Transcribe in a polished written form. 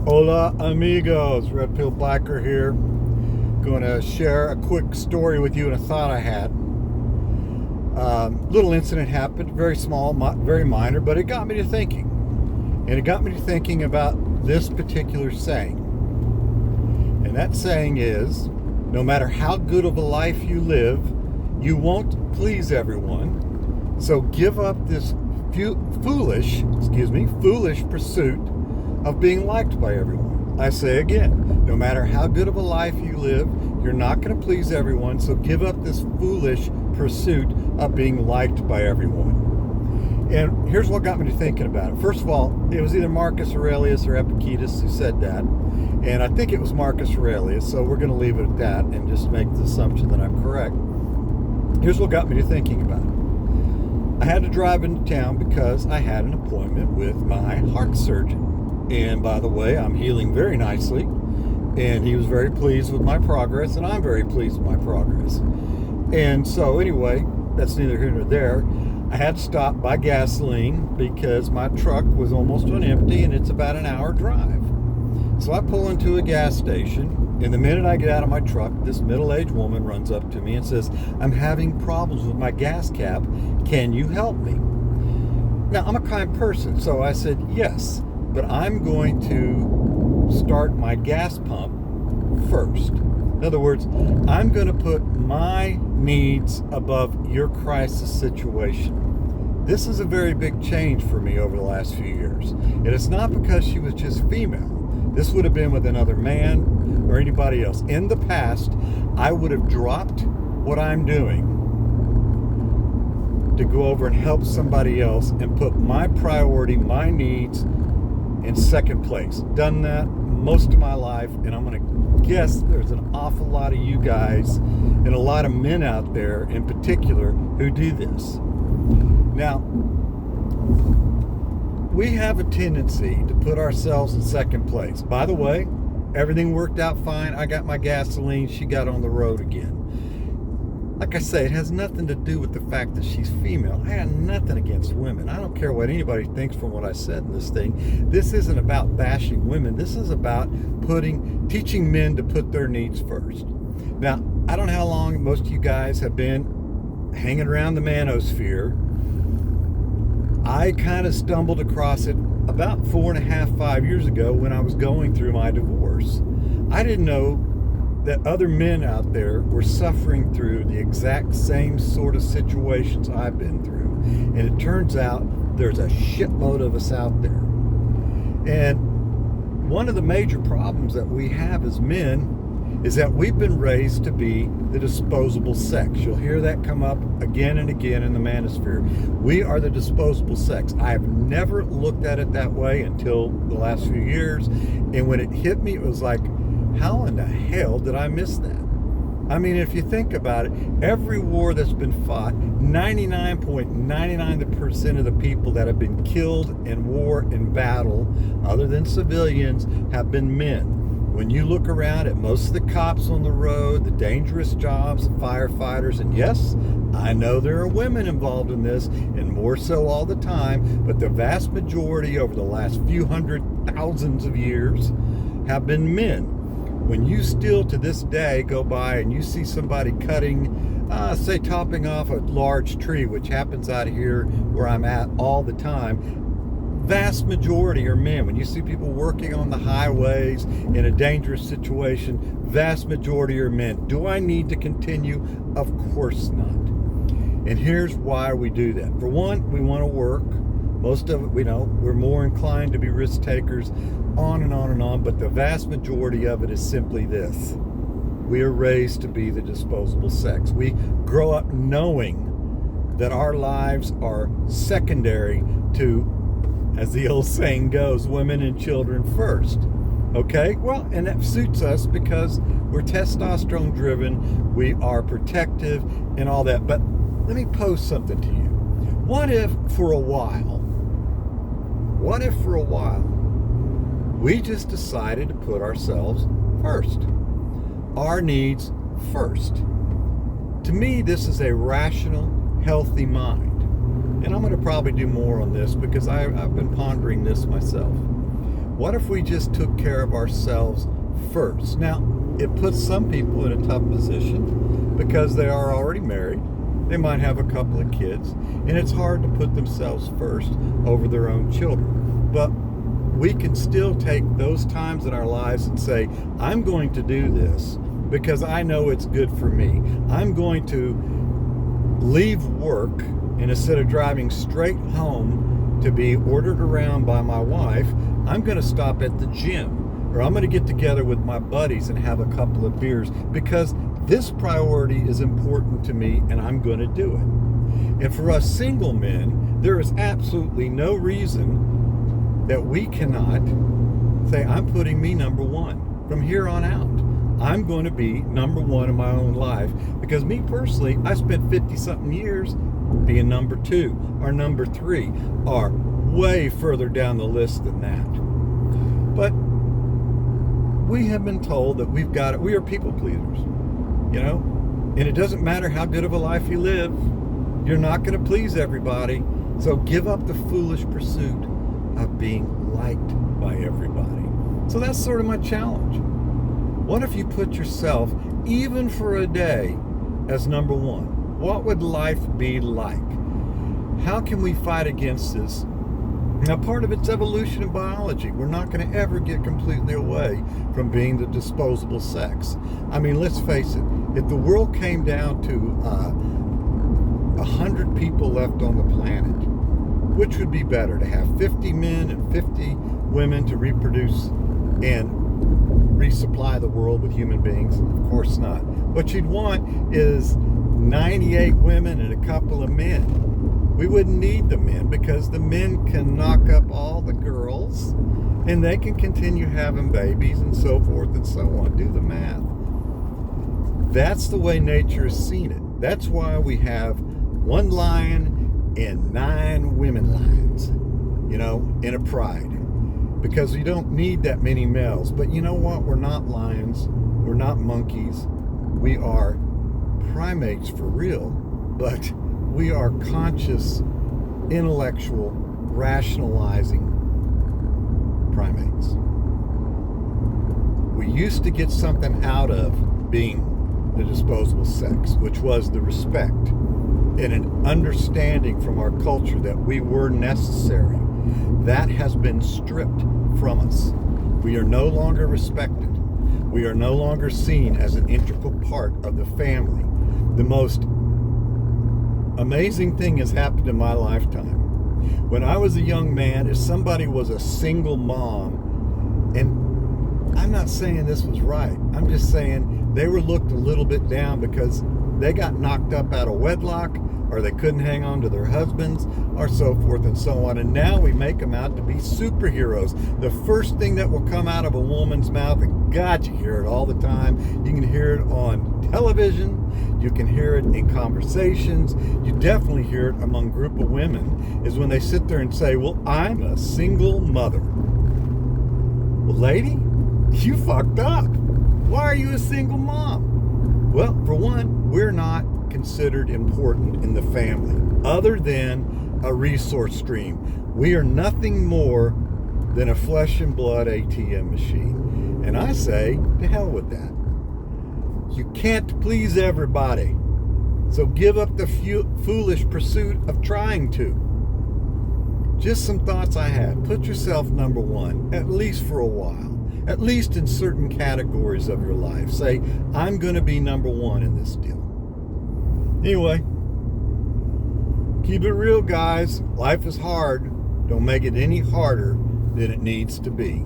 Hola amigos, Red Pill Biker here. Going to share a quick story with you and a thought I had. Little incident happened, very small, very minor, but it got me to thinking. And it got me to thinking about this particular saying. And that saying is, no matter how good of a life you live, you won't please everyone. So give up this foolish pursuit of being liked by everyone. I say again, no matter how good of a life you live, you're not going to please everyone, so give up this foolish pursuit of being liked by everyone. And here's what got me to thinking about it. First of all, it was either Marcus Aurelius or Epictetus who said that. And I think it was Marcus Aurelius, so we're going to leave it at that and just make the assumption that I'm correct. Here's what got me to thinking about it. I had to drive into town because I had an appointment with my heart surgeon. And by the way, I'm healing very nicely. And he was very pleased with my progress, and I'm very pleased with my progress. And so anyway, that's neither here nor there. I had to stop buy gasoline because my truck was almost on empty and it's about an hour drive. So I pull into a gas station, and the minute I get out of my truck, this middle-aged woman runs up to me and says, "I'm having problems with my gas cap. Can you help me?" Now, I'm a kind person, so I said, "Yes, but I'm going to start my gas pump first." In other words, I'm going to put my needs above your crisis situation. This is a very big change for me over the last few years. And it's not because she was just female. This would have been with another man or anybody else. In the past, I would have dropped what I'm doing to go over and help somebody else and put my priority, my needs in second place. Done that most of my life, and I'm going to guess there's an awful lot of you guys and a lot of men out there in particular who do this. Now, we have a tendency to put ourselves in second place. By the way, everything worked out fine. I got my gasoline. She got on the road again. Like I say, it has nothing to do with the fact that she's female. I got nothing against women. I don't care what anybody thinks from what I said in this thing. This isn't about bashing women. This is about teaching men to put their needs first. Now, I don't know how long most of you guys have been hanging around the manosphere. I kind of stumbled across it about 4.5, 5 years ago when I was going through my divorce. I didn't know that other men out there were suffering through the exact same sort of situations I've been through. And it turns out there's a shitload of us out there. And one of the major problems that we have as men is that we've been raised to be the disposable sex. You'll hear that come up again and again in the manosphere. We are the disposable sex. I have never looked at it that way until the last few years. And when it hit me, it was like, how in the hell did I miss that? I mean, if you think about it, every war that's been fought, 99.99% of the people that have been killed in war and battle, other than civilians, have been men. When you look around at most of the cops on the road, the dangerous jobs, the firefighters, and yes, I know there are women involved in this, and more so all the time, but the vast majority over the last few hundred thousands of years have been men. When you still to this day go by and you see somebody cutting, say topping off a large tree, which happens out here where I'm at all the time, vast majority are men. When you see people working on the highways in a dangerous situation, vast majority are men. Do I need to continue? Of course not. And here's why we do that. For one, we want to work. Most of it, we know, we're more inclined to be risk takers, on and on and on, but the vast majority of it is simply this. We are raised to be the disposable sex. We grow up knowing that our lives are secondary to, as the old saying goes, women and children first. Okay? Well, and that suits us because we're testosterone driven, we are protective and all that. But let me pose something to you. What if for a while, we just decided to put ourselves first? Our needs first. To me, this is a rational, healthy mind. And I'm going to probably do more on this because I've been pondering this myself. What if we just took care of ourselves first? Now, it puts some people in a tough position because they are already married. They might have a couple of kids, and it's hard to put themselves first over their own children. But we can still take those times in our lives and say, I'm going to do this because I know it's good for me. I'm going to leave work, and instead of driving straight home to be ordered around by my wife, I'm going to stop at the gym, or I'm going to get together with my buddies and have a couple of beers because this priority is important to me and I'm going to do it. And for us single men, there is absolutely no reason that we cannot say, I'm putting me number one from here on out. I'm going to be number one in my own life because me personally, I spent 50-something years being number two or number three, or way further down the list than that. But we have been told that we are people pleasers, and it doesn't matter how good of a life you live, you're not going to please everybody. So give up the foolish pursuit of being liked by everybody. So that's sort of my challenge. What if you put yourself, even for a day, as number one? What would life be like? How can we fight against this? Now, part of it's evolution and biology. We're not going to ever get completely away from being the disposable sex. I mean, let's face it. If the world came down to 100 people left on the planet, which would be better, to have 50 men and 50 women to reproduce and resupply the world with human beings? Of course not. What you'd want is 98 women and a couple of men. We wouldn't need the men because the men can knock up all the girls and they can continue having babies and so forth and so on. Do the math. That's the way nature has seen it. That's why we have one lion and 9 women lions, in a pride. Because you don't need that many males. But you know what? We're not lions. We're not monkeys. We are primates for real. But we are conscious, intellectual, rationalizing primates. We used to get something out of being the disposable sex, which was the respect and an understanding from our culture that we were necessary. That has been stripped from us. We are no longer respected. We are no longer seen as an integral part of the family. The most amazing thing has happened in my lifetime. When I was a young man, if somebody was a single mom, and I'm not saying this was right, I'm just saying they were looked a little bit down because they got knocked up out of wedlock, or they couldn't hang on to their husbands, or so forth and so on. And now we make them out to be superheroes. The first thing that will come out of a woman's mouth, and God, you hear it all the time. You can hear it on television. You can hear it in conversations. You definitely hear it among a group of women, is when they sit there and say, well, I'm a single mother. Well, lady, you fucked up. Why are you a single mom? Well, for one, we're not considered important in the family other than a resource stream. We are nothing more than a flesh and blood ATM machine. And I say, to hell with that. You can't please everybody. So give up the foolish pursuit of trying to. Just some thoughts I had. Put yourself number one, at least for a while. At least in certain categories of your life. Say, I'm going to be number one in this deal. Anyway, keep it real, guys. Life is hard. Don't make it any harder than it needs to be.